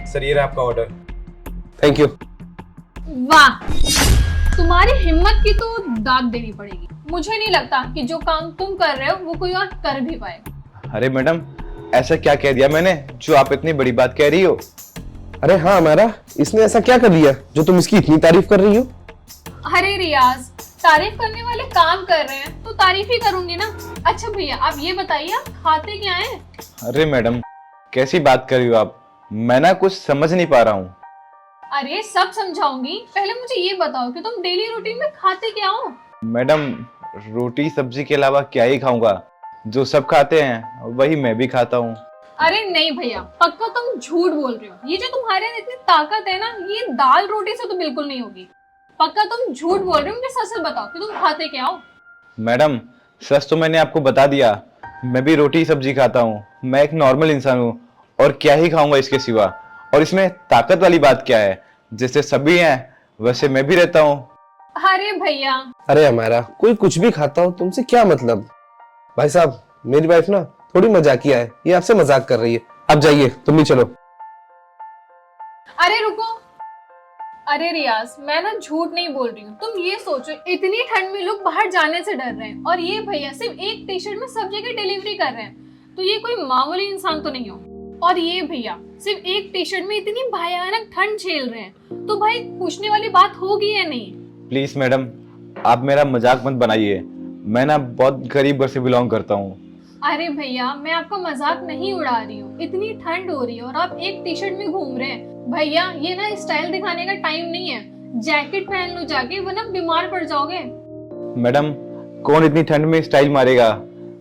Sir ये रहा आपका ऑर्डर। Thank you. वाह, तुम्हारी हिम्मत की तो दाद देनी पड़ेगी। मुझे नहीं लगता कि जो काम तुम कर रहे हो वो कोई और कर भी पाएगा। अरे मैडम, ऐसा क्या कह दिया मैंने जो आप इतनी बड़ी बात कह रही हो? अरे हाँ हमारा, इसने ऐसा क्या कर दिया जो तुम इसकी इतनी तारीफ कर रही हो? अरे रियाज, तारीफ करने वाले काम कर रहे हैं तो तारीफ ही करूंगी ना। अच्छा भैया, आप ये बताइए आप खाते क्या हैं? अरे मैडम, कैसी बात कर रही हो आप? मैं ना कुछ समझ नहीं पा रहा हूँ। अरे सब समझाऊंगी, पहले मुझे ये बताओ कि तुम डेली रूटीन में खाते क्या हो? मैडम, रोटी सब्जी के अलावा क्या ही खाऊंगा? जो सब खाते हैं वही मैं भी खाता हूँ। अरे नहीं भैया, पक्का तुम झूठ बोल रहे हो। ये जो तुम्हारे अंदर इतनी ताकत है ना, ये दाल रोटी से तो बिल्कुल नहीं होगी। पक्का तुम झूठ बोल रहे हो। मुझे सच सच बताओ कि तुम खाते क्या हो? मैडम, सच तो मैंने आपको बता दिया, मैं भी रोटी सब्जी खाता हूँ। मैं एक नॉर्मल इंसान हूँ और क्या ही खाऊंगा इसके सिवा। और इसमें ताकत वाली बात क्या है? जैसे सभी हैं वैसे मैं भी रहता हूँ। अरे भैया, अरे हमारा, कोई कुछ भी खाता हो, तुमसे क्या मतलब? भाई साहब, मेरी वाइफ ना थोड़ी मजाकिया है, ये आपसे मजाक कर रही है। अब जाइए, तुम भी चलो। अरे रुको। अरे रियाज, मैं ना झूठ नहीं बोल रही हूँ। तुम ये सोचो, इतनी ठंड में लोग बाहर जाने से डर रहे हैं और ये भैया सिर्फ एक टी शर्ट में सब जगह डिलीवरी कर रहे हैं, तो ये कोई मामूली इंसान तो नहीं हो। और ये भैया सिर्फ एक टी शर्ट में इतनी भयानक ठंड झेल रहे हैं, तो भाई पूछने वाली बात होगी या नहीं? प्लीज मैडम, आप मेरा मजाक मत बनाइए। मैं ना बहुत गरीब घर से बिलोंग करता हूँ। अरे भैया, मैं आपका मजाक नहीं उड़ा रही हूँ। इतनी ठंड हो रही है और आप एक टी शर्ट में घूम रहे हैं। भैया ये ना स्टाइल दिखाने का टाइम नहीं है। जैकेट पहन लो जाके, वरना बीमार पड़ जाओगे। मैडम, कौन इतनी ठंड में स्टाइल मारेगा?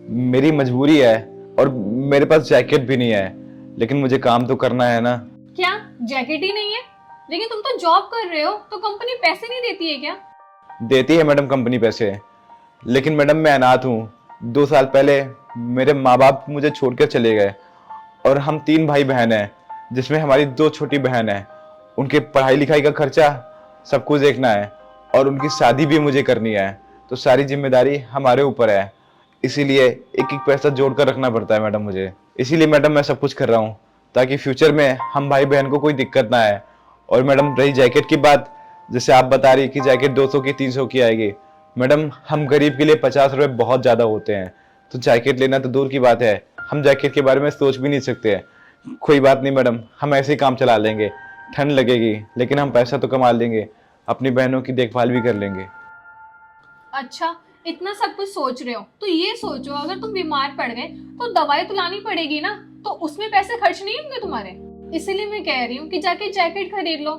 मेरी मजबूरी है और मेरे पास जैकेट भी नहीं है, लेकिन मुझे काम तो करना है ना। क्या जैकेट ही नहीं है? लेकिन तुम तो जॉब कर रहे हो, तो कंपनी पैसे नहीं देती है क्या? देती है मैडम कंपनी पैसे, लेकिन मैडम मैं अनाथ हूँ। 2 साल पहले मेरे माँ बाप मुझे छोड़कर चले गए और हम 3 भाई बहन हैं, जिसमें हमारी 2 छोटी बहन है। उनके पढ़ाई लिखाई का खर्चा सब कुछ देखना है और उनकी शादी भी मुझे करनी है, तो सारी जिम्मेदारी हमारे ऊपर है। इसीलिए एक एक पैसा जोड़ कर रखना पड़ता है मैडम मुझे। इसीलिए मैडम मैं सब कुछ कर रहा हूँ ताकि फ्यूचर में हम भाई बहन को कोई दिक्कत ना आए। और मैडम रही जैकेट की बात, जैसे आप बता रही कि जैकेट 200 की 300 की आएगी, मैडम हम गरीब के लिए 50 रुपए बहुत ज्यादा होते हैं, तो जैकेट लेना तो दूर की बात है, हम जैकेट के बारे में सोच भी नहीं सकते हैं। कोई बात नहीं मैडम, हम ऐसे ही काम चला लेंगे। ठंड लगेगी लेकिन हम पैसा तो कमा लेंगे, अपनी बहनों की देखभाल भी कर लेंगे। अच्छा, इतना सब कुछ सोच रहे हो तो ये सोचो, अगर तुम बीमार पड़ गए तो दवाई तो लानी पड़ेगी ना, तो उसमें पैसे खर्च नहीं होंगे तुम्हारे। इसीलिए मैं कह रही हूँ कि जाके जैकेट खरीद लो,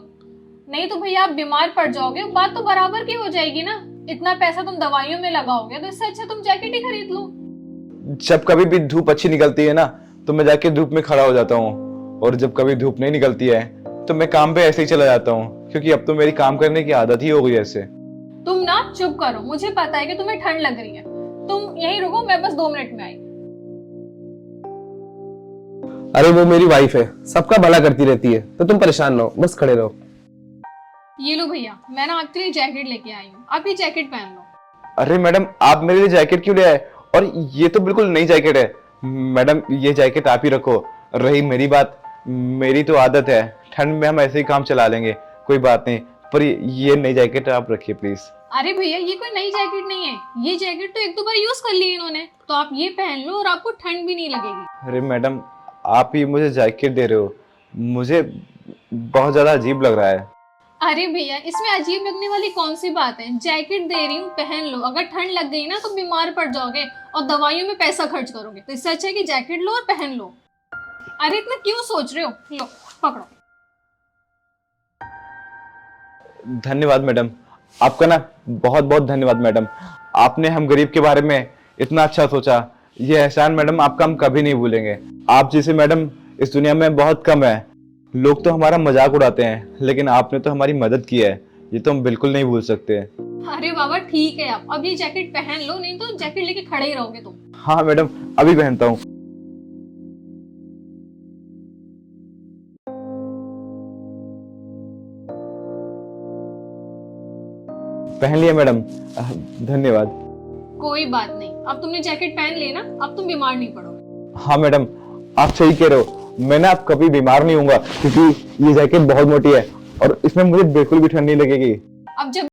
नहीं तो भैया आप बीमार पड़ जाओगे। बात तो बराबर की हो जाएगी ना। इतना पैसा तुम दवाइयों में लगाओगे तो इससे अच्छा तुम जैकेट ही खरीद लो। जब कभी भी धूप अच्छी निकलती है ना, तो मैं जाके धूप में खड़ा हो जाता हूँ, और जब कभी धूप नहीं निकलती है तो मैं काम पे ऐसे ही चला जाता हूँ, क्योंकि अब तो मेरी काम करने की आदत ही हो गई ऐसे। तुम ना चुप करो, मुझे पता है कि तुम्हें ठंड लग रही है। तुम यहीं रुको, मैं बस 2 मिनट में आई। अरे वो मेरी वाइफ है, सबका भला करती रहती है, तो तुम परेशान ना हो, बस खड़े रहो। ये लो भैया, मैं ना आपके लिए जैकेट लेके आई हूँ, आप ये जैकेट पहन लो। अरे मैडम, आप मेरे लिए जैकेट क्यों ले आए? और ये तो बिल्कुल नई जैकेट है। मैडम ये जैकेट आप ही रखो। रही मेरी बात, मेरी तो आदत है, ठंड में हम ऐसे ही काम चला लेंगे, कोई बात नहीं, पर ये नई जैकेट आप रखिए प्लीज। अरे भैया, ये कोई नई जैकेट नहीं है। ये जैकेट तो 1-2 बार यूज कर ली इन्होंने, तो आप ये पहन लो और आपको ठंड भी नहीं लगेगी। अरे मैडम, आप ही मुझे जैकेट दे रहे हो, मुझे बहुत ज्यादा अजीब लग रहा है। अरे भैया, इसमें अजीब लगने वाली कौन सी बात है? जैकेट दे रही हूँ, पहन लो। अगर ठंड लग गई ना तो बीमार पड़ जाओगे और दवाइयों में पैसा खर्च करोगे, तो इससे अच्छा है कि जैकेट लो और पहन लो। अरे इतना क्यों सोच रहे हो? लो पकड़ो। धन्यवाद मैडम, आपका ना बहुत बहुत धन्यवाद मैडम। आपने हम गरीब के बारे में इतना अच्छा सोचा, ये एहसान मैडम आपका हम कभी नहीं भूलेंगे। आप जैसे मैडम इस दुनिया में बहुत कम है। लोग तो हमारा मजाक उड़ाते हैं, लेकिन आपने तो हमारी मदद की है, ये तो हम बिल्कुल नहीं भूल सकते। अरे बाबा ठीक है, आप अब ये जैकेट पहन लो, नहीं तो जैकेट लेके खड़े ही रहोगे तुम। हाँ मैडम, अभी पहनता हूँ। पहन लिया मैडम, धन्यवाद। कोई बात नहीं, अब तुमने जैकेट पहन ली ना, अब तुम बीमार नहीं पड़ोगे। हाँ मैडम, आप सही कह रहे हो, मैं ना अब कभी बीमार नहीं होऊंगा, क्योंकि ये जैकेट बहुत मोटी है और इसमें मुझे बिल्कुल भी ठंड नहीं लगेगी। अब जब